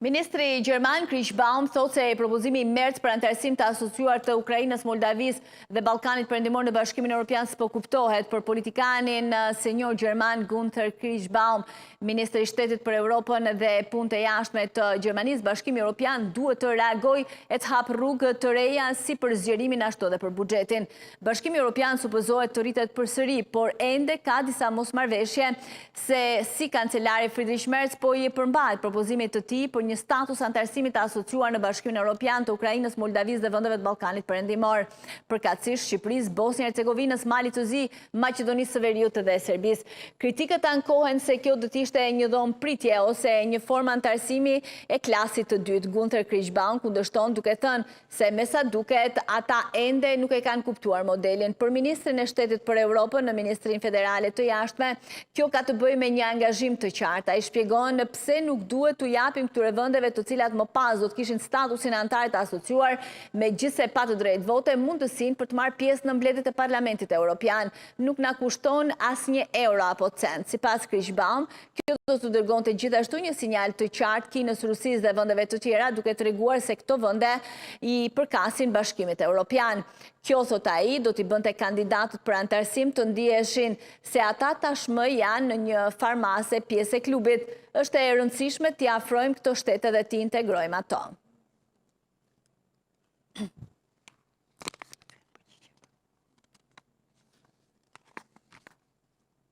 Ministri Gjerman Krish Baum thot se propozimi i Merc për antarësim të asociuar të Ukrainës, Moldavis dhe Ballkanit Perëndimor në Bashkimin Evropian s'po kuptohet për politikanin senjor Gjerman Günther Krish Baum, Ministri i Shtetit për Europën dhe Punët e Jashtme të Gjermanisë. Bashkimi Evropian duhet të reagojë e të hapë rrugë të reja si për zgjerimin ashtu edhe për buxhetin. Bashkimi Evropian supozohet të rritet përsëri, por ende ka disa mosmarrveshje se si kancelari Friedrich Merz po i përmbahet propozimit të tij për një status antarësimit të asociuar në Bashkimin Evropian të Ukrainës, Moldavis dhe vendeve të Ballkanit Perëndimor, përkatësisht Shqipërisë, Bosnjë-Hercegovinës, Malit të Zi, Maqedonisë së Veriut dhe Serbisë. Kritikët ankohen se kjo do të ishte një dhomë pritje ose një formë antarësimi e klasit të dytë. Günther Krish Baum kundërshton duke thënë se me sa duket ata ende nuk e kanë kuptuar modelin. Për Ministrin e Shtetit për Europën në Ministrinë Federale të Jashtme, kjo ka të bëjë me një angazhim të qartë. Ai shpjegon pse nuk duhet t'u japim këtyre vendeve të cilat më pas do të kishin statusin antar të asociuar, megjithse pa të drejtë vote, mundësinë për të marrë pjesë në mbledhjet e Parlamentit Evropian. Nuk na kushton asnjë euro apo cent. Sipas Krish Baum, kjo do të dërgonte gjithashtu një sinjal të qartë Kinës, Rusisë dhe vendeve të tjera, duke treguar se këto vende i përkasin Bashkimit Evropian. Kjo, thot ai, do t'i bënte kandidatët për antarësim të ndieshin se ata tashmë janë në një farmase pjesë e klubit. Është e rëndësishme t'i afrojmë këto shtete dhe t'i integrojmë ato.